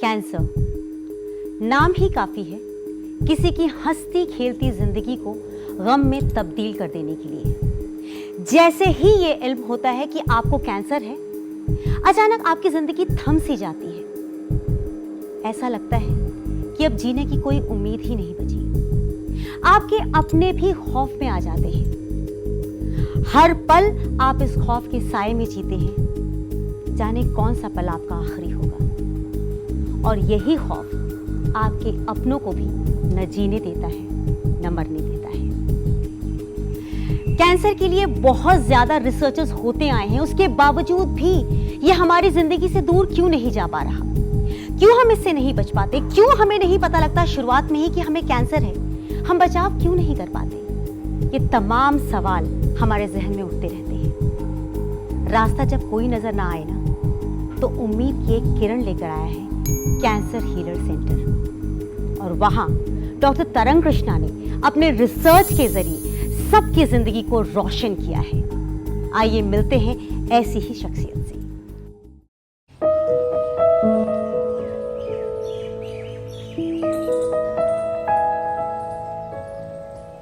Cancer नाम ही काफी है किसी की हंसती खेलती जिंदगी को गम में तब्दील कर देने के लिए। जैसे ही ये इल्म होता है कि आपको कैंसर है, अचानक आपकी जिंदगी थम सी जाती है। ऐसा लगता है कि अब जीने की कोई उम्मीद ही नहीं बची। आपके अपने भी खौफ में आ जाते हैं। हर पल आप इस खौफ के साए में जीते हैं, जाने कौन सा पल आपका आखिरी होगा। और यही खौफ आपके अपनों को भी न जीने देता है न मरने देता है। कैंसर के लिए बहुत ज्यादा रिसर्चर्स होते आए हैं, उसके बावजूद भी ये हमारी जिंदगी से दूर क्यों नहीं जा पा रहा? क्यों हम इससे नहीं बच पाते? क्यों हमें नहीं पता लगता शुरुआत में ही कि हमें कैंसर है? हम बचाव क्यों नहीं कर पाते? ये तमाम सवाल हमारे जहन में उठते रहते हैं। रास्ता जब कोई नजर ना आए ना, तो उम्मीद की एक किरण लेकर आया है कैंसर हीलर सेंटर। और वहां डॉक्टर तरंग कृष्णा ने अपने रिसर्च के जरिए सबकी जिंदगी को रोशन किया है। आइए मिलते हैं ऐसी ही शख्सियत से।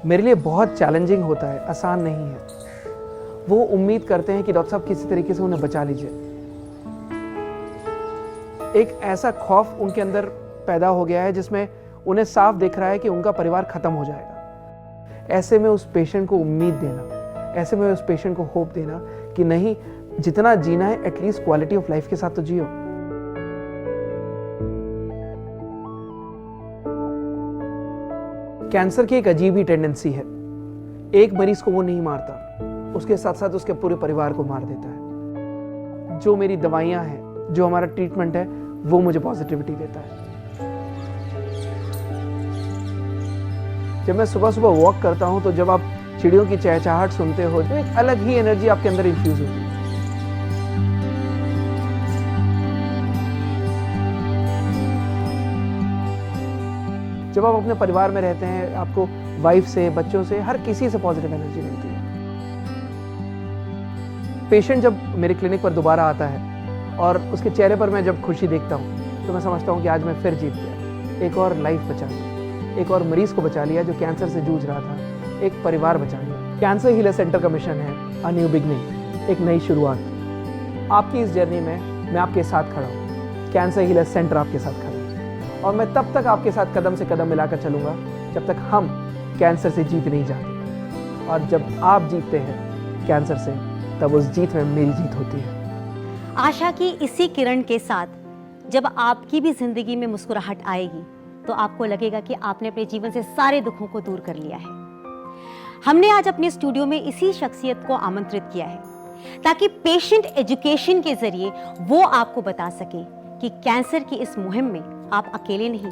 मेरे लिए बहुत चैलेंजिंग होता है, आसान नहीं है। वो उम्मीद करते हैं कि डॉक्टर साहब किसी तरीके से उन्हें बचा लीजिए। एक ऐसा खौफ उनके अंदर पैदा हो गया है जिसमें उन्हें साफ दिख रहा है कि उनका परिवार खत्म हो जाएगा। ऐसे में उस पेशेंट को उम्मीद देना, ऐसे में उस पेशेंट को होप देना कि नहीं, जितना जीना है एटलीस्ट क्वालिटी ऑफ लाइफ के साथ तो जियो। कैंसर की एक अजीब ही टेंडेंसी है, एक मरीज को वो नहीं मारता, उसके साथ साथ उसके पूरे परिवार को मार देता है। जो मेरी दवाइयां हैं, जो हमारा ट्रीटमेंट है, वो मुझे पॉजिटिविटी देता है। जब मैं सुबह सुबह वॉक करता हूं, तो जब आप चिड़ियों की चहचहाहट सुनते हो, तो एक अलग ही एनर्जी आपके अंदर इन्फ्यूज होती है। जब आप अपने परिवार में रहते हैं, आपको वाइफ से, बच्चों से, हर किसी से पॉजिटिव एनर्जी मिलती है। पेशेंट जब मेरे क्लिनिक पर दोबारा आता है और उसके चेहरे पर मैं जब खुशी देखता हूँ, तो मैं समझता हूँ कि आज मैं फिर जीत गया। एक और लाइफ बचा ली, एक और मरीज को बचा लिया जो कैंसर से जूझ रहा था, एक परिवार बचा लिया। कैंसर हीलर सेंटर का मिशन है अ न्यू बिगनिंग, एक नई शुरुआत। आपकी इस जर्नी में मैं आपके साथ खड़ा हूँ, कैंसर हीलर सेंटर आपके साथ खड़ा है। और मैं तब तक आपके साथ कदम से कदम मिलाकर चलूँगा जब तक हम कैंसर से जीत नहीं जाते। और जब आप जीतते हैं कैंसर से, तब उस जीत में मेरी जीत होती है। आशा की इसी किरण के साथ जब आपकी भी जिंदगी में मुस्कुराहट आएगी, तो आपको लगेगा कि आपने अपने जीवन से सारे दुखों को दूर कर लिया है। हमने आज अपने स्टूडियो में इसी शख्सियत को आमंत्रित किया है ताकि पेशेंट एजुकेशन के जरिए वो आपको बता सके कि कैंसर की इस मुहिम में आप अकेले नहीं,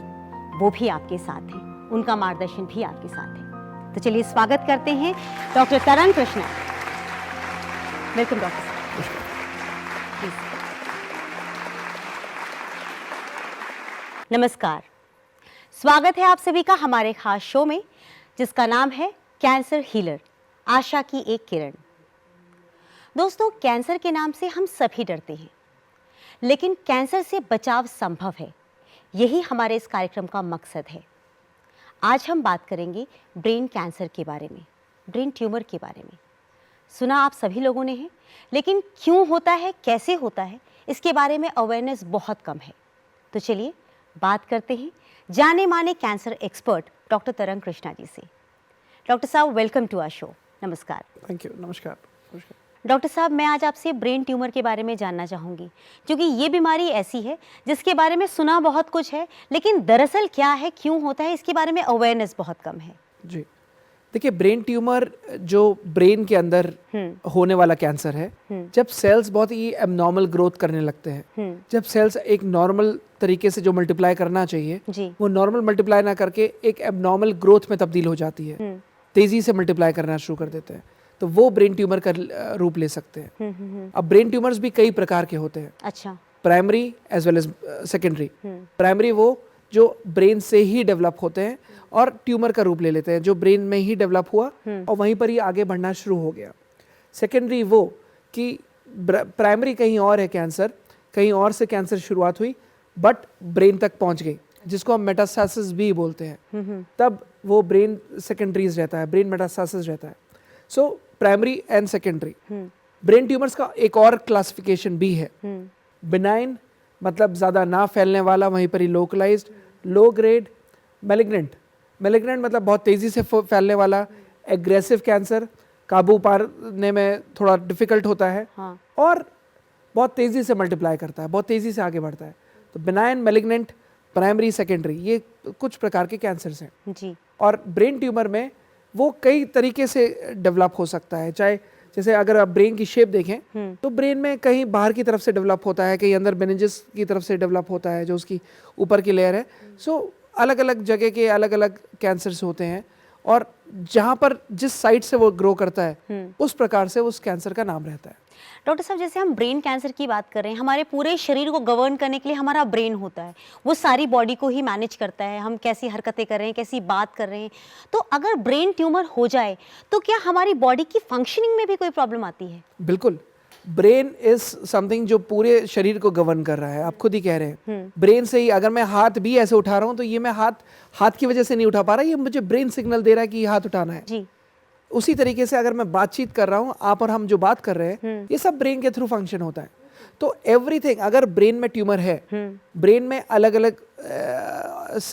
वो भी आपके साथ हैं, उनका मार्गदर्शन भी आपके साथ है। तो चलिए स्वागत करते हैं डॉक्टर तरंग कृष्णा। वेलकम डॉक्टर साहब। नमस्कार, स्वागत है आप सभी का हमारे खास शो में, जिसका नाम है कैंसर हीलर, आशा की एक किरण। दोस्तों, कैंसर के नाम से हम सभी डरते हैं, लेकिन कैंसर से बचाव संभव है। यही हमारे इस कार्यक्रम का मकसद है। आज हम बात करेंगे ब्रेन कैंसर के बारे में, ब्रेन ट्यूमर के बारे में। सुना आप सभी लोगों ने है, लेकिन क्यों होता है, कैसे होता है, इसके बारे में अवेयरनेस बहुत कम है। तो चलिए बात करते हैं जाने माने कैंसर एक्सपर्ट डॉक्टर तरंग कृष्णा जी से। डॉक्टर साहब, वेलकम टू आवर शो। नमस्कार। Thank you. नमस्कार। डॉक्टर साहब, मैं आज आपसे ब्रेन ट्यूमर के बारे में जानना चाहूँगी, क्योंकि ये बीमारी ऐसी है जिसके बारे में सुना बहुत कुछ है, लेकिन दरअसल क्या है, क्यों होता है, इसके बारे में अवेयरनेस बहुत कम है। जी, देखिए, ब्रेन ट्यूमर जो ब्रेन के अंदर होने वाला कैंसर है, जब सेल्स बहुत ही एबनॉर्मल ग्रोथ करने लगते हैं, जब सेल्स एक नॉर्मल तरीके से जो मल्टीप्लाई करना चाहिए, वो नॉर्मल मल्टीप्लाई ना करके एक एबनॉर्मल ग्रोथ में तब्दील हो जाती है, तेजी से मल्टीप्लाई करना शुरू कर देते हैं, तो वो ब्रेन ट्यूमर का रूप ले सकते हैं। अब ब्रेन ट्यूमर्स भी कई प्रकार के होते हैं। अच्छा। Primary as well as secondary. Primary वो जो ब्रेन से ही डेवलप होते हैं और ट्यूमर का रूप ले लेते हैं, जो ब्रेन में ही डेवलप हुआ और वहीं पर ही आगे बढ़ना शुरू हो गया। सेकेंडरी वो कि प्राइमरी कहीं और है कैंसर, कहीं और से कैंसर शुरुआत हुई, बट ब्रेन तक पहुंच गई, जिसको हम मेटास्टासिस भी बोलते हैं, तब वो ब्रेन सेकेंडरीज रहता है, ब्रेन मेटास्टासिस रहता है। So primary and secondary brain tumours का एक और क्लासिफिकेशन भी है। बिनाइन मतलब ज्यादा ना फैलने वाला, वहीं पर ही localised, low grade, malignant, malignant मतलब बहुत तेजी से फैलने वाला, एग्रेसिव कैंसर, काबू पाने में थोड़ा डिफिकल्ट होता है, हाँ। और बहुत तेजी से मल्टीप्लाई करता है, बहुत तेजी से आगे बढ़ता है। तो बिनाइन, मैलिग्नेंट, प्राइमरी, सेकेंडरी, ये कुछ प्रकार के कैंसर्स हैं जी। और ब्रेन ट्यूमर में वो कई तरीके से डेवलप हो सकता है। चाहे जैसे अगर आप ब्रेन की शेप देखें तो ब्रेन में कहीं बाहर की तरफ से डेवलप होता है, कहीं अंदर मेनिंजेस की तरफ से डेवलप होता है, जो उसकी ऊपर की लेयर है। सो अलग अलग जगह के अलग अलग कैंसर्स होते हैं, और जहाँ पर जिस साइड से वो ग्रो करता है उस प्रकार से उस कैंसर का नाम रहता है। डॉक्टर साहब, जैसे हम ब्रेन कैंसर की बात कर रहे हैं, हमारे पूरे शरीर को गवर्न करने के लिए हमारा ब्रेन होता है, वो सारी बॉडी को ही मैनेज करता है, हम कैसी हरकतें कर रहे हैं, कैसी बात कर रहे हैं। तो अगर ब्रेन ट्यूमर हो जाए तो क्या हमारी बॉडी की फंक्शनिंग में भी कोई प्रॉब्लम आती है? बिल्कुल, ब्रेन इज समथिंग जो पूरे शरीर को गवर्न कर रहा है। आप खुद ही कह रहे हैं, ब्रेन से ही अगर मैं हाथ भी ऐसे उठा रहा हूँ तो ये मैं हाथ की वजह से नहीं उठा पा रहा, ये मुझे ब्रेन सिग्नल दे रहा है कि हाथ उठाना है जी। उसी तरीके से अगर मैं बातचीत कर रहा हूँ, आप और हम जो बात कर रहे हैं, ये सब ब्रेन के थ्रू फंक्शन होता है। तो एवरीथिंग, अगर ब्रेन में ट्यूमर है, ब्रेन में अलग अलग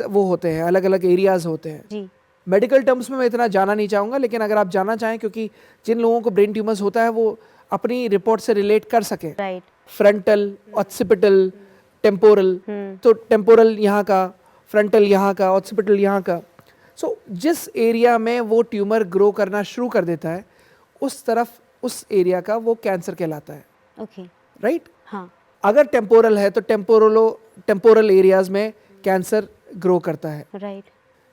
वो होते हैं, अलग अलग एरियाज होते हैं जी। मेडिकल टर्म्स में मैं इतना जाना नहीं चाहूँगा, लेकिन अगर आप जानना चाहें, क्योंकि जिन लोगों को ब्रेन ट्यूमर्स होता है वो अपनी रिपोर्ट से रिलेट कर सकें, राइट। फ्रंटल, ऑक्सीपिटल, टेम्पोरल, तो टेम्पोरल यहाँ का, फ्रंटल यहाँ का, ऑक्सीपिटल यहाँ का। सो जिस एरिया में वो ट्यूमर ग्रो करना शुरू कर देता है, उस तरफ, उस एरिया का वो कैंसर कहलाता है। ओके। राइट। हाँ। अगर टेम्पोरल है तो टेम्पोरल एरियाज में कैंसर ग्रो करता है। राइट।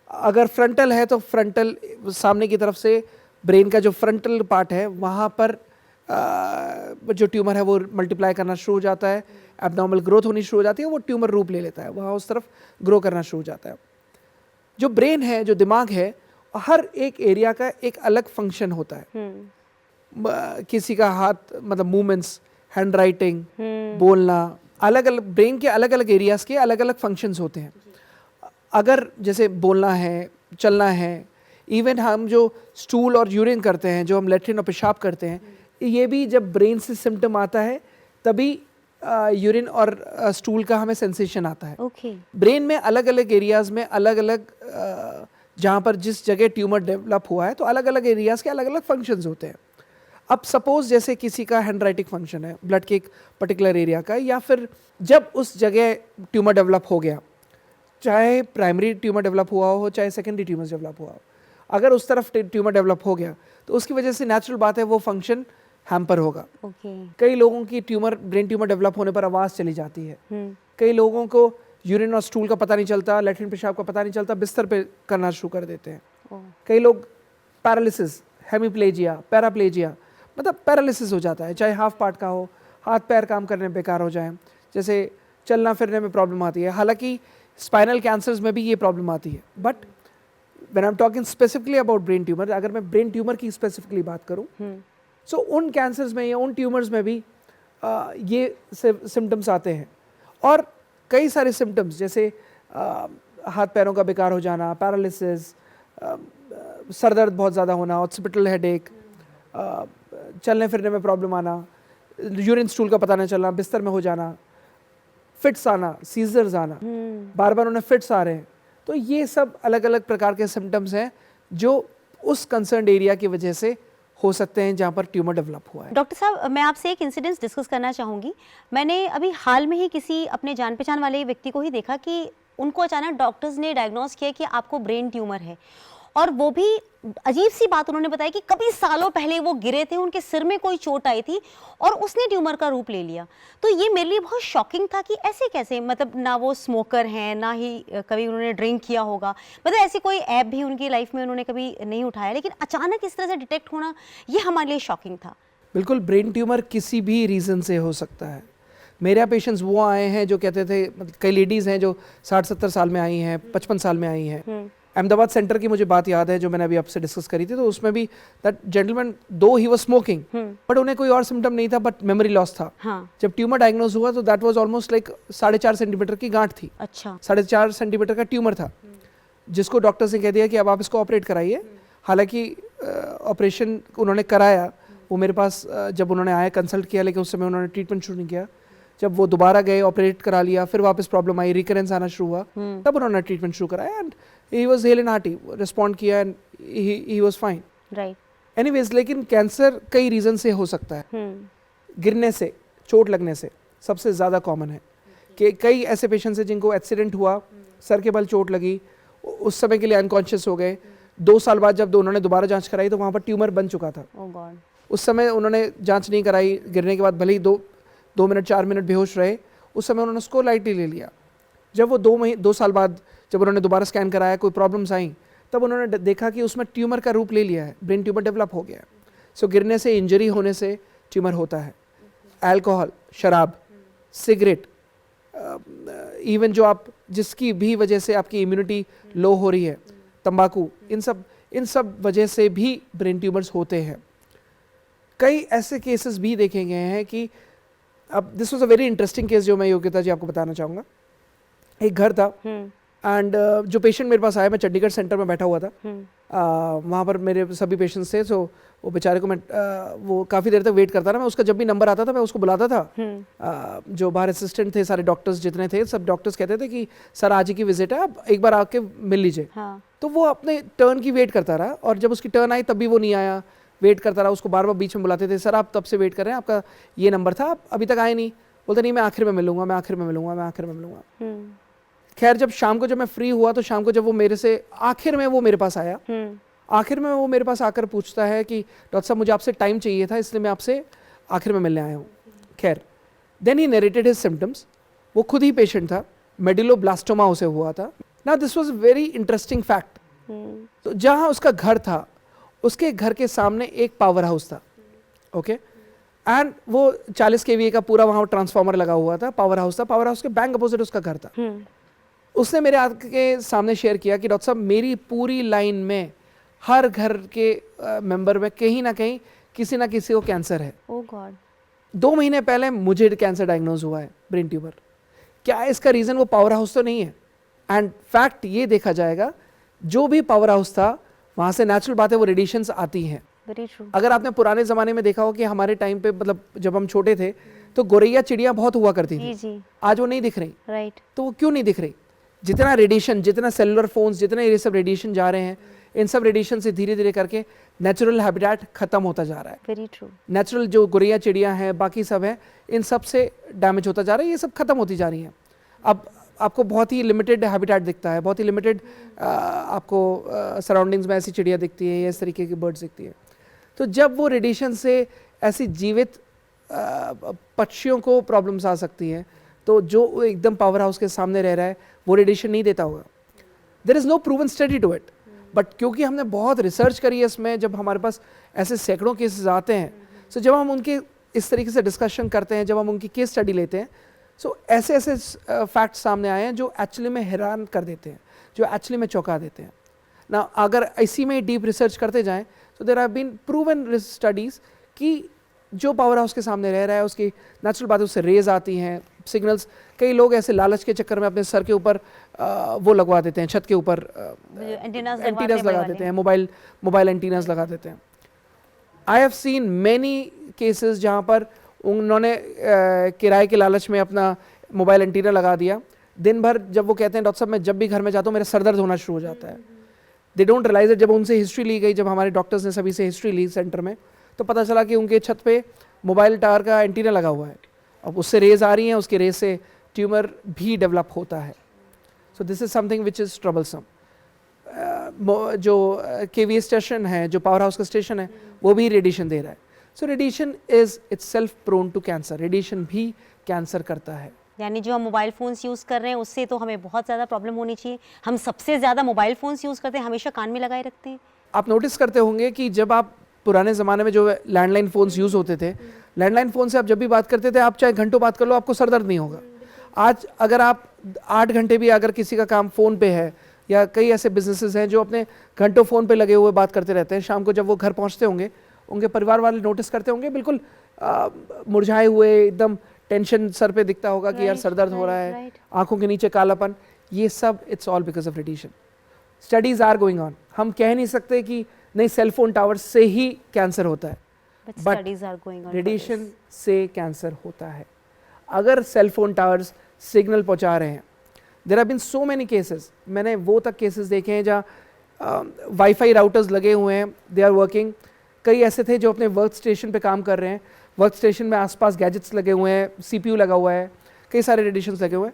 अगर फ्रंटल है तो फ्रंटल, सामने की तरफ से ब्रेन का जो फ्रंटल पार्ट है वहाँ पर जो ट्यूमर है वो मल्टीप्लाई करना शुरू हो जाता है, एब्नॉर्मल ग्रोथ होनी शुरू हो जाती है, वो ट्यूमर रूप ले लेता है, वहाँ उस तरफ ग्रो करना शुरू हो जाता है। जो ब्रेन है, जो दिमाग है, हर एक एरिया का एक अलग फंक्शन होता है। किसी का हाथ मतलब मूवमेंट्स, हैंड राइटिंग, बोलना, अलग अलग ब्रेन के अलग अलग एरियाज के अलग अलग फंक्शंस होते हैं। अगर जैसे बोलना है, चलना है, इवन हम जो स्टूल और यूरिन करते हैं, जो हम लेट्रिन और पेशाब करते हैं, ये भी जब ब्रेन से सिम्टम आता है तभी यूरिन और स्टूल का हमें सेंसेशन आता है। ओके। ब्रेन में अलग अलग एरियाज में अलग अलग, जहाँ पर जिस जगह ट्यूमर डेवलप हुआ है, तो अलग अलग एरियाज के अलग अलग फंक्शंस होते हैं। अब सपोज जैसे किसी का हैंड राइटिंग फंक्शन है ब्लड के एक पर्टिकुलर एरिया का, या फिर जब उस जगह ट्यूमर डेवलप हो गया, चाहे प्राइमरी ट्यूमर डेवलप हुआ हो, चाहे सेकेंडरी ट्यूमर डेवलप हुआ हो, अगर उस तरफ ट्यूमर डेवलप हो गया तो उसकी वजह से नेचुरल बात है वो फंक्शन हैम्पर होगा। कई लोगों की ब्रेन ट्यूमर डेवलप होने पर आवाज़ चली जाती है, कई लोगों को यूरिन और स्टूल का पता नहीं चलता, लेट्रिन पेशाब का पता नहीं चलता, बिस्तर पे करना शुरू कर देते हैं। कई लोग पैरालिसिस, हेमीप्लेजिया, पैराप्लेजिया, मतलब पैरालिसिस हो जाता है, चाहे हाफ पार्ट का हो, हाथ पैर काम करने में बेकार हो जाए, जैसे चलना फिरने में प्रॉब्लम आती है। हालांकि स्पाइनल कैंसर्स में भी ये प्रॉब्लम आती है, but when I am talking specifically about brain tumour, अगर मैं ब्रेन ट्यूमर की स्पेसिफिकली बात करूं, सो उन कैंसर्स में या उन ट्यूमर्स में भी ये सिम्टम्स आते हैं, और कई सारे सिम्टम्स जैसे हाथ पैरों का बेकार हो जाना, पैरालिसिस, सर दर्द बहुत ज़्यादा होना, हॉस्पिटल हेडेक, चलने फिरने में प्रॉब्लम आना, यूरिन स्टूल का पता नहीं चलना, बिस्तर में हो जाना, फिट्स आना, सीजर्स आना, बार बार उन्हें फिट्स आ रहे हैं। तो ये सब अलग अलग प्रकार के सिम्टम्स हैं जो उस कंसर्न एरिया की वजह से हो सकते हैं जहाँ पर ट्यूमर डेवलप हुआ है। डॉक्टर साहब, मैं आपसे एक इंसिडेंस डिस्कस करना चाहूँगी। मैंने अभी हाल में ही किसी अपने जान पहचान वाले व्यक्ति को ही देखा कि उनको अचानक डॉक्टर्स ने डायग्नोस किया कि आपको ब्रेन ट्यूमर है, और वो भी अजीब सी बात उन्होंने बताया कि कभी सालों पहले वो गिरे थे, उनके सिर में कोई चोट आई थी और उसने ट्यूमर का रूप ले लिया। तो ये मेरे लिए बहुत शॉकिंग था कि ऐसे कैसे, मतलब ना वो स्मोकर हैं, ना ही कभी उन्होंने ड्रिंक किया होगा, मतलब ऐसी कोई ऐप भी उनकी लाइफ में उन्होंने कभी नहीं उठाया, लेकिन अचानक इस तरह से डिटेक्ट होना ये हमारे लिए शॉकिंग था। बिल्कुल, ब्रेन ट्यूमर किसी भी रीज़न से हो सकता है। मेरे पेशेंट्स वो आए हैं जो कहते थे, मतलब कई लेडीज़ हैं जो 60-70 साल में आई हैं, 55 साल में आई हैं, अहमदाबाद सेंटर की मुझे बात याद है जो मैंने अभी आपसे डिस्कस करी थी, तो उसमें भी दैट जेंटलमैन दो ही वाज स्मोकिंग बट उन्हें कोई और सिम्टम नहीं था बट मेमोरी लॉस था। हाँ, जब ट्यूमर डायग्नोज हुआ तो that was almost like 4.5 centimetre की गांठ थी, अच्छा, 4.5 सेंटीमीटर का ट्यूमर था, जिसको डॉक्टर्स ने कह दिया कि अब आप इसको ऑपरेट कराइए। हालांकि ऑपरेशन उन्होंने कराया, वो मेरे पास जब उन्होंने आया कंसल्ट किया, लेकिन उस समय उन्होंने ट्रीटमेंट शुरू नहीं किया। जब वो दोबारा गए, ऑपरेट करा लिया, फिर वापस प्रॉब्लम आई, रिकरेंस आना शुरू हुआ, तब उन्होंने ट्रीटमेंट शुरू कराया and he was hale and hearty, respond किया and he was fine. Right, anyways, लेकिन कैंसर कई रीजन से हो सकता है। गिरने से, चोट लगने से सबसे ज़्यादा कॉमन है कि कई ऐसे पेशेंट्स हैं जिनको एक्सीडेंट हुआ, सर के बल चोट लगी, उस समय के लिए अनकॉन्शियस हो गए, 2 साल बाद जब उन्होंने दोबारा जांच कराई तो वहाँ पर ट्यूमर बन चुका था। ओह गॉड, उस समय उन्होंने जांच नहीं कराई, गिरने के बाद भले ही 2 मिनट 4 मिनट बेहोश रहे, उस समय उन्होंने उसको लाइटली ले लिया। जब वो 2 साल बाद जब उन्होंने दोबारा स्कैन कराया, कोई प्रॉब्लम्स आई, तब उन्होंने देखा कि उसमें ट्यूमर का रूप ले लिया है, ब्रेन ट्यूमर डेवलप हो गया है। सो गिरने से, इंजरी होने से ट्यूमर होता है। अल्कोहल, शराब, सिगरेट, इवन जो आप जिसकी भी वजह से आपकी इम्यूनिटी लो हो रही है, तंबाकू, इन सब वजह से भी ब्रेन ट्यूमर्स होते हैं। कई ऐसे केसेस भी देखे गए हैं कि अब this was a very interesting case जो मैं योग्यता जी आपको बताना चाहूँगा। एक घर था एंड जो पेशेंट मेरे पास आया, मैं चंडीगढ़ सेंटर में बैठा हुआ था, वहाँ पर मेरे सभी पेशेंट्स थे। सो वो बेचारे को मैं वो काफ़ी देर तक वेट करता रहा। मैं उसका जब भी नंबर आता था मैं उसको बुलाता था। जो बाहर असिस्टेंट थे, सारे डॉक्टर्स जितने थे, सब डॉक्टर्स कहते थे कि सर आज ही की विजिट है, आप एक बार आके मिल लीजिए। तो वो अपने टर्न की वेट करता रहा और जब उसकी टर्न आई तब भी वो नहीं आया, वेट करता रहा। उसको बार बार बीच में बुलाते थे, सर आप तब से वेट कर रहे हैं, आपका ये नंबर था, आप अभी तक आए नहीं। बोलते नहीं, मैं आखिर में मिलूंगा, मैं आखिर में मिलूंगा, मैं आखिर में मिलूंगा। खैर जब शाम को जब मैं फ्री हुआ तो शाम को जब वो मेरे से आखिर में वो मेरे पास आया, आखिर में वो मेरे पास आकर पूछता है कि डॉक्टर साहब मुझे आपसे टाइम चाहिए था, इसलिए मैं आपसे आखिर में मिलने आया हूँ। खैर then he narrated his symptoms. वो खुद ही पेशेंट था, मेडुलोब्लास्टोमा उसे हुआ था। Now this was very interesting fact. तो जहाँ उसका घर था, उसके घर के सामने एक पावर हाउस था, ओके, एंड वो 40 kVA का पूरा वहाँ ट्रांसफार्मर लगा हुआ था, पावर हाउस था। पावर हाउस के बैंक अपोजिट उसका घर था। उसने मेरे आके सामने शेयर किया कि डॉक्टर साहब मेरी पूरी लाइन में हर घर के मेंबर में कहीं ना कहीं किसी ना किसी को कैंसर है। ओह गॉड, 2 महीने पहले मुझे कैंसर डायग्नोज हुआ है, ब्रेन ट्यूमर। क्या इसका रीज़न वो पावर हाउस तो नहीं है? एंड फैक्ट ये देखा जाएगा, जो भी पावर हाउस था वहाँ से नेचुरल बात है वो रेडिएशंस आती हैं। Very true. अगर आपने पुराने ज़माने में देखा हो कि हमारे टाइम पे, मतलब जब हम छोटे थे तो गोरैया चिड़िया बहुत हुआ करती थी, जी, आज वो नहीं दिख रही। राइट। तो वो क्यों नहीं दिख रही? जितना रेडिएशन, जितना सेलुलर फोन्स, जितने ये सब रेडिएशन जा रहे हैं, इन सब रेडिएशन से धीरे धीरे करके नेचुरल हैबिटेट खत्म होता जा रहा है। Very true. नेचुरल जो गोरैया चिड़िया हैं, बाकी सब है, इन सब से डैमेज होता जा रहा है, ये सब खत्म होती जा रही हैं। अब आपको बहुत ही लिमिटेड हैबिटेट दिखता है, बहुत ही लिमिटेड आपको सराउंडिंग्स में ऐसी चिड़िया दिखती है, इस तरीके की बर्ड्स दिखती है। तो जब वो रेडिएशन से ऐसी जीवित पक्षियों को प्रॉब्लम्स आ सकती हैं, तो जो एकदम पावर हाउस के सामने रह रहा है वो रेडिएशन नहीं देता होगा। There is no proven study to it, but क्योंकि हमने बहुत रिसर्च करी है इसमें, जब हमारे पास ऐसे सैकड़ों केसेस आते हैं, सो जब हम उनके इस तरीके से डिस्कशन करते हैं, जब हम उनकी केस स्टडी लेते हैं, सो ऐसे ऐसे फैक्ट सामने आए हैं जो एक्चुअली में हैरान कर देते हैं, जो एक्चुअली में चौंका देते हैं ना। अगर इसी में डीप रिसर्च करते जाएं तो there have been proven studies कि जो पावर हाउस के सामने रह रहा है उसकी नेचुरल बात है, उससे रेज आती हैं, सिग्नल्स। कई लोग ऐसे लालच के चक्कर में अपने सर के ऊपर वो लगवा देते हैं, छत के ऊपर एंटीनास लगा देते हैं, मोबाइल एंटीनास लगा देते हैं। I have seen many cases जहाँ पर उन्होंने किराए के लालच में अपना मोबाइल एंटीना लगा दिया। दिन भर जब वो कहते हैं डॉक्टर साहब मैं जब भी घर में जाता हूँ मेरा सर दर्द होना शुरू हो जाता है, दे डोंट रियलाइज इट। जब उनसे हिस्ट्री ली गई, जब हमारे डॉक्टर्स ने सभी से हिस्ट्री ली सेंटर में, तो पता चला कि उनके छत पे मोबाइल टावर का एंटीना लगा हुआ है। अब उससे रेज आ रही हैं, उसके रेज से ट्यूमर भी डेवलप होता है। So this is something which is troublesome. जो केवीए स्टेशन है, जो पावर हाउस का स्टेशन है, वो भी रेडिएशन दे रहा है। So radiation is itself prone to cancer. Radiation भी कैंसर करता है। यानी जो हम मोबाइल फ़ोन्स यूज़ कर रहे हैं उससे तो हमें बहुत ज़्यादा प्रॉब्लम होनी चाहिए। हम सबसे ज़्यादा मोबाइल फ़ोन्स यूज़ करते हैं, हमेशा कान में लगाए रखते हैं। आप नोटिस करते होंगे कि जब आप पुराने ज़माने में जो लैंडलाइन फ़ोन्स यूज़ होते थे, लैंडलाइन फ़ोन से आप जब भी बात करते थे, आप चाहे घंटों बात कर लो, आपको सर दर्द नहीं होगा। आज अगर आप 8 घंटे भी अगर किसी का काम फ़ोन पे है या कई ऐसे बिजनेसेस हैं जो अपने घंटों फ़ोन पे लगे हुए बात करते रहते हैं। शाम को जब वो घर पहुंचते होंगे, उनके परिवार वाले नोटिस करते होंगे, बिल्कुल मुरझाए हुए, एकदम टेंशन सर पे दिखता होगा कि यार सर दर्द हो रहा है, आंखों के नीचे कालापन। ये सब it's all because of radiation. Studies are going on. हम कह नहीं सकते कि नहीं सेलफोन टावर से ही कैंसर होता है, बट रेडिएशन से कैंसर होता है। अगर सेलफोन टावर्स सिग्नल पहुंचा रहे हैं, there have been so many cases, मैंने वो तक केसेस देखे हैं जहाँ वाईफाई राउटर्स लगे हुए हैं, दे आर वर्किंग। कई ऐसे थे जो अपने वर्क स्टेशन पे काम कर रहे हैं, वर्क स्टेशन में आसपास गैजेट्स लगे हुए हैं, सीपीयू लगा हुआ है, कई सारे रेडिएशंस लगे हुए हैं।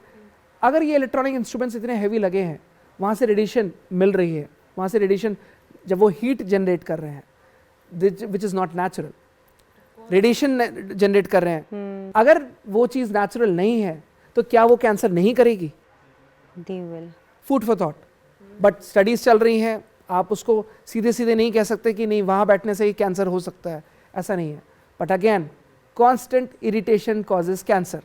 अगर ये इलेक्ट्रॉनिक इंस्ट्रूमेंट्स इतने हैवी लगे हैं, वहाँ से रेडिएशन मिल रही है, वहाँ से रेडिएशन जब वो हीट जनरेट कर रहे हैं which is not natural, radiation generate कर रहे हैं, अगर वो चीज़ नेचुरल नहीं है तो क्या वो कैंसर नहीं करेगी? Food for thought. But studies चल रही हैं, आप उसको सीधे सीधे नहीं कह सकते कि नहीं वहाँ बैठने से ही कैंसर हो सकता है, ऐसा नहीं है। But again constant irritation causes cancer.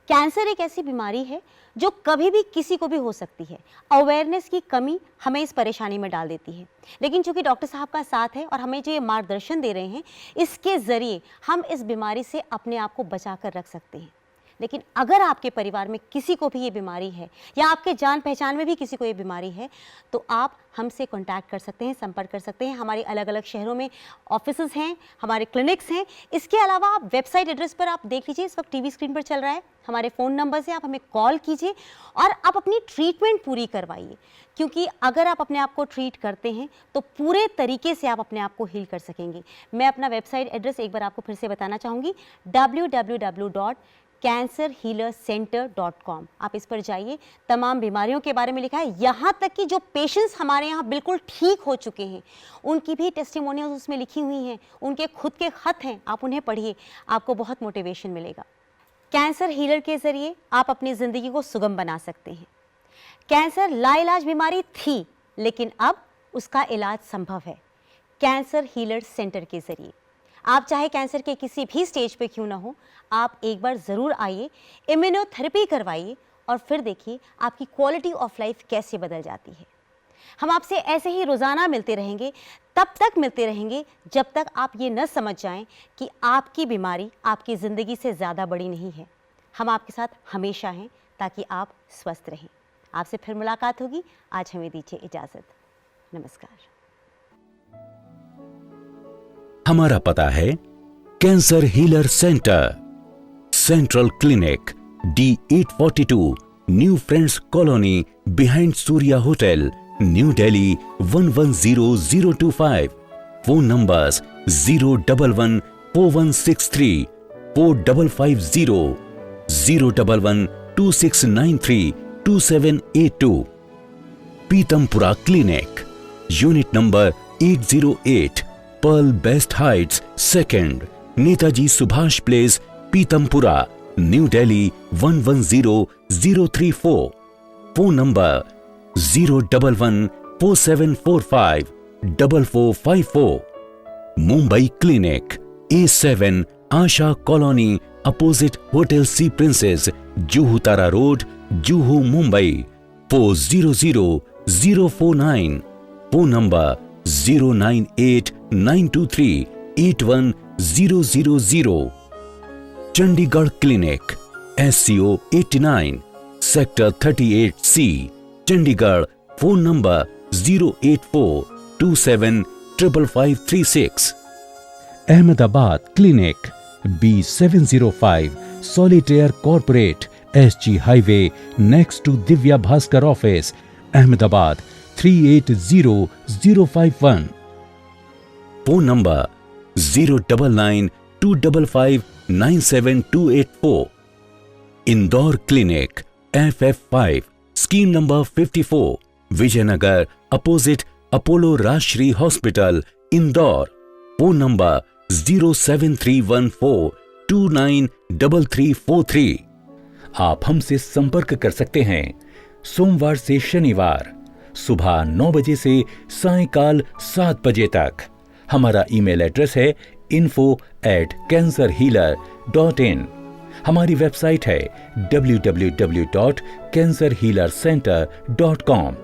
Cancer एक ऐसी बीमारी है जो कभी भी किसी को भी हो सकती है। अवेयरनेस की कमी हमें इस परेशानी में डाल देती है, लेकिन चूंकि डॉक्टर साहब का साथ है और हमें जो ये मार्गदर्शन दे रहे हैं, इसके ज़रिए हम इस बीमारी से अपने आप को बचा कर रख सकते हैं। लेकिन अगर आपके परिवार में किसी को भी ये बीमारी है या आपके जान पहचान में भी किसी को ये बीमारी है, तो आप हमसे कांटेक्ट कर सकते हैं, संपर्क कर सकते हैं। हमारे अलग अलग शहरों में ऑफिसेज हैं, हमारे क्लिनिक्स हैं। इसके अलावा आप वेबसाइट एड्रेस पर आप देख लीजिए, इस वक्त टीवी स्क्रीन पर चल रहा है, हमारे फ़ोन नंबर से आप हमें कॉल कीजिए और आप अपनी ट्रीटमेंट पूरी करवाइए, क्योंकि अगर आप अपने आप को ट्रीट करते हैं तो पूरे तरीके से आप अपने आप को हील कर सकेंगे। मैं अपना वेबसाइट एड्रेस एक बार आपको फिर से बताना चाहूँगी, www.cancerhealercenter.com। आप इस पर जाइए, तमाम बीमारियों के बारे में लिखा है, यहाँ तक कि जो पेशेंट्स हमारे यहाँ बिल्कुल ठीक हो चुके हैं उनकी भी टेस्टिमोनियल्स उसमें लिखी हुई हैं, उनके खुद के खत हैं, आप उन्हें पढ़िए, आपको बहुत मोटिवेशन मिलेगा। कैंसर हीलर के ज़रिए आप अपनी ज़िंदगी को सुगम बना सकते हैं। कैंसर लाइलाज बीमारी थी, लेकिन अब उसका इलाज संभव है कैंसर हीलर सेंटर के ज़रिए। आप चाहे कैंसर के किसी भी स्टेज पे क्यों ना हो, आप एक बार ज़रूर आइए, इम्यूनोथेरेपी करवाइए और फिर देखिए आपकी क्वालिटी ऑफ लाइफ कैसे बदल जाती है। हम आपसे ऐसे ही रोज़ाना मिलते रहेंगे, तब तक मिलते रहेंगे जब तक आप ये न समझ जाएं कि आपकी बीमारी आपकी ज़िंदगी से ज़्यादा बड़ी नहीं है। हम आपके साथ हमेशा हैं ताकि आप स्वस्थ रहें। आपसे फिर मुलाकात होगी। आज हमें दीजिए इजाज़त। नमस्कार। हमारा पता है cancer healer centre, central clinic, D842, New Friends Colony, behind Surya hotel, New Delhi 110025। Phone numbers 0114163 4550, 01126932782। Pitampura clinic, unit number 808, Pearl Best Heights second, Netaji Subhash Place, Pitampura, New Delhi 110034। Phone number 01147454454। Mumbai clinic, A7, Asha Colony, opposite hotel Sea Princess, Juhu Tara road, Juhu Mumbai 400049। Phone number 09892381000। Chandigarh clinic, SCO 89, sector 38C, Chandigarh. Phone number 08427555536। Ahmedabad clinic, B705, solitaire corporate, SG highway, next to Divya Bhaskar office, Ahmedabad 380051। Phone number 09925597284। Indore clinic, FF5, scheme number 54, Vijaynagar, opposite Apollo Rajshree hospital, Indore. Phone number 07314293343। आप हमसे संपर्क कर सकते हैं सोमवार से शनिवार सुबह 9 बजे से सायंकाल 7 बजे तक। हमारा ईमेल एड्रेस है info@cancerhealer.in। हमारी वेबसाइट है www.cancerhealercenter.com।